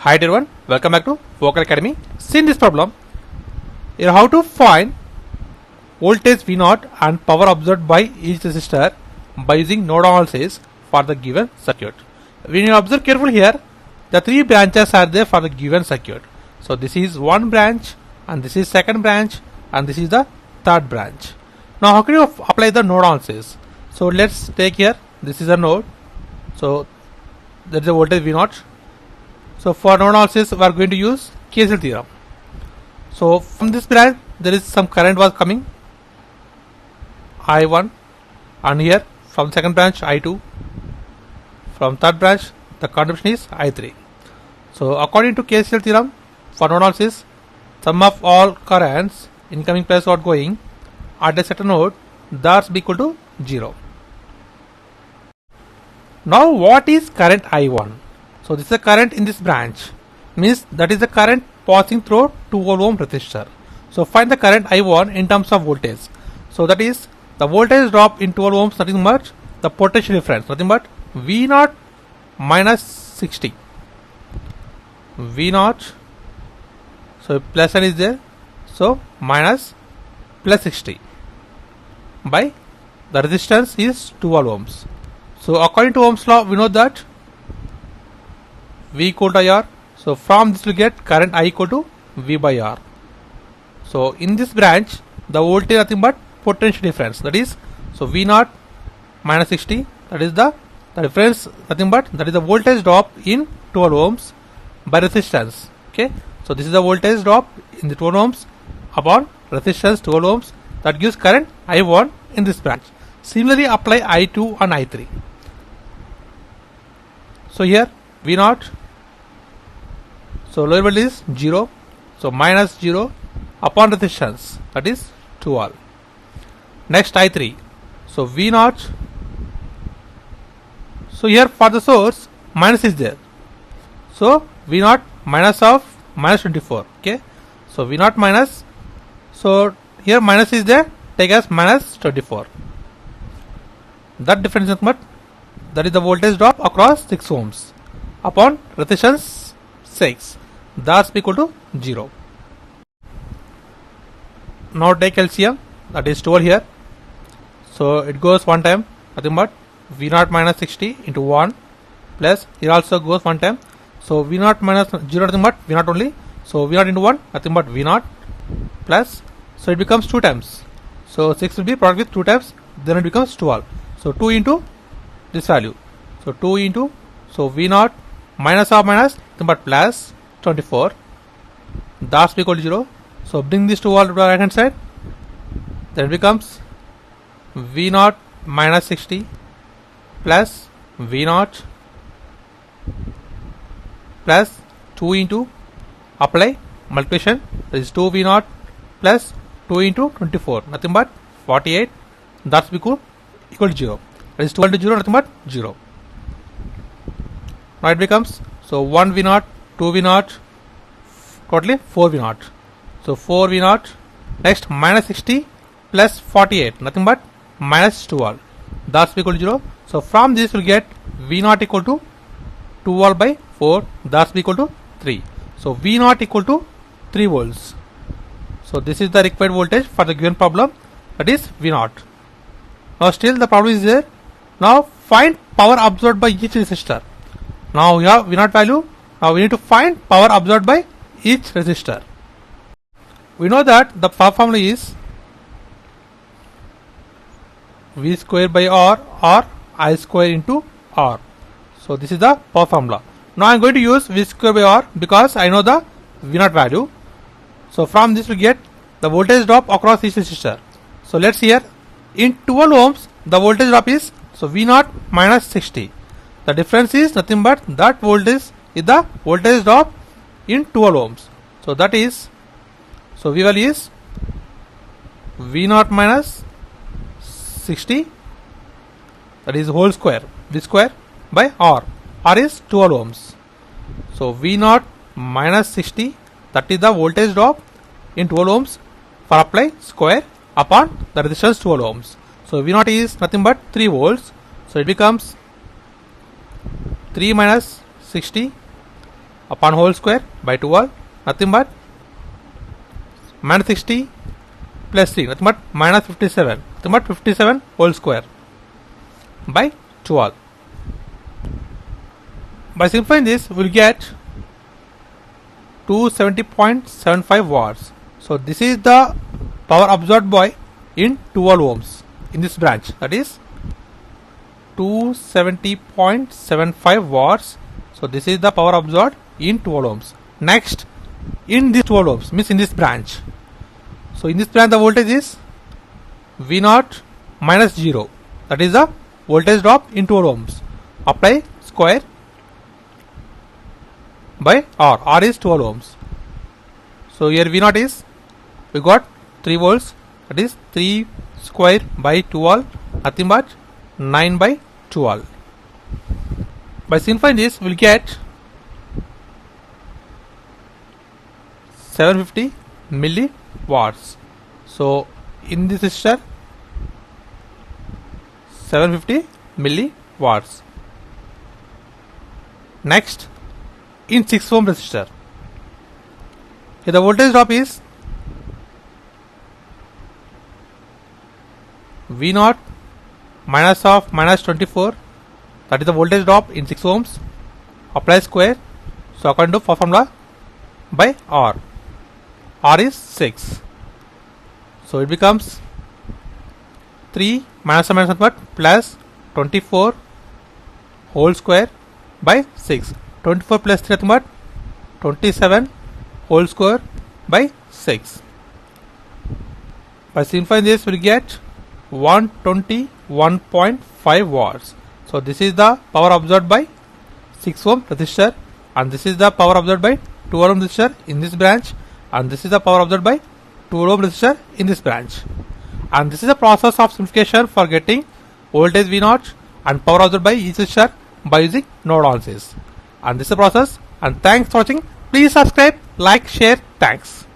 Hi everyone, welcome back to Vocal Academy. See in this problem, here how to find voltage V0 and power absorbed by each resistor by using node analysis for the given circuit. When you observe carefully here, the three branches are there for the given circuit. So this is one branch, and this is second branch, and this is the third branch. Now how can you apply the node analysis? So let's take here, this is a node. So there is a voltage V0. So for node analysis, we are going to use KCL theorem. So from this branch, there is some current was coming, I1, and here from second branch I2. From third branch, the contribution is I3. So according to KCL theorem, for node analysis, sum of all currents incoming plus outgoing at a certain node, that's equal to 0. Now what is current I1? So this is the current in this branch, means that is the current passing through 12 ohm resistor. So find the current I1 in terms of voltage. So that is the voltage drop in 12 ohms, nothing but the potential difference, nothing but V0 minus 60. V0, so plus sign is there, so minus plus 60 by the resistance is 12 ohms. So according to Ohm's law, we know that V equal to IR. So from this we get current I equal to V by R. So in this branch, the voltage nothing but potential difference. That is, so V0 minus 60. That is the difference, nothing but that is the voltage drop in 12 ohms by resistance. Okay. So this is the voltage drop in the 12 ohms upon resistance 12 ohms. That gives current I1 in this branch. Similarly, apply I2 and I3. So here V0. So lower value is 0, so minus 0 upon resistance, that is 12. Next I3, so V0, so here for the source minus is there, so V0 minus of minus 24, okay, so V0 minus, so here minus is there, take as minus 24. That difference is what? That is the voltage drop across 6 ohms upon resistance 6. That's equal to 0. Now take LCM, that is 12 here. So it goes one time, nothing but V0 minus 60 into 1 plus here also goes one time. So V0 minus 0 nothing but V0 only. So V0 into 1 nothing but V0 plus, so it becomes 2 times. So 6 will be product with 2 times, then it becomes 12. So 2 into this value. So 2 into, so V0 minus of minus nothing but plus 24, that's equal to 0. So bring this to all to the right hand side, then it becomes V0 minus 60 plus V0 plus 2 into, apply multiplication, that is 2 V0 plus 2 into 24, nothing but 48, that's equal to 0. That is 2 into 0, nothing but 0. Now it becomes, so 1 V0, 2 V0, totally 4 V0. So 4 V0, next minus 60 plus 48, nothing but minus 12. That's equal to 0. So from this we'll get V0 equal to 12 by 4, that's equal to 3. So V0 equal to 3 volts. So this is the required voltage for the given problem, that is V0. Now still the problem is there. Now find power absorbed by each resistor. Now we have V0 value. Now we need to find power absorbed by each resistor. We know that the power formula is V square by R or I square into R. So this is the power formula. Now I am going to use V square by R because I know the V0 value. So from this we get the voltage drop across each resistor. So let's see here, in 12 ohms the voltage drop is, so V0 minus 60. The difference is nothing but that voltage is the voltage drop in 12 ohms. So that is, so V value is V0 minus 60, that is whole square, V square by R. R is 12 ohms. So V0 minus 60, that is the voltage drop in 12 ohms for apply square upon the resistance 12 ohms. So V0 is nothing but 3 volts. So it becomes 3 minus 60 upon whole square by 12, nothing but minus 60 plus 3, nothing but minus 57, nothing but 57 whole square by 12. By simplifying this, we will get 270.75 watts. So this is the power absorbed by in 12 ohms in this branch, that is 270.75 watts. So this is the power absorbed in 12 ohms. Next, in this 12 ohms means in this branch. So in this branch the voltage is V0 minus 0, that is the voltage drop in 12 ohms. Apply square by R. R is 12 ohms. So here V0 is, we got 3 volts, that is 3 square by 12, nothing but 9 by 12. By simplifying this, we will get 750 milliwatts. So in this resistor, 750 milliwatts. Next, in 6 ohm resistor, here the voltage drop is V0 minus of minus 24, that is the voltage drop in 6 ohms. Apply square, so according to formula, by R. R is 6. So it becomes 3 minus minus but plus 24 whole square by 6. 24 plus 3 but 27 whole square by 6. By simplifying this, we will get 121.5 watts. So this is the power absorbed by 6 ohm resistor, and this is the power absorbed by 12 ohm resistor in this branch, and this is the power absorbed by 12 ohm resistor in this branch. And this is the process of simplification for getting voltage V0 and power absorbed by each resistor by using node analysis. And this is the process. And thanks for watching. Please subscribe, like, share. Thanks.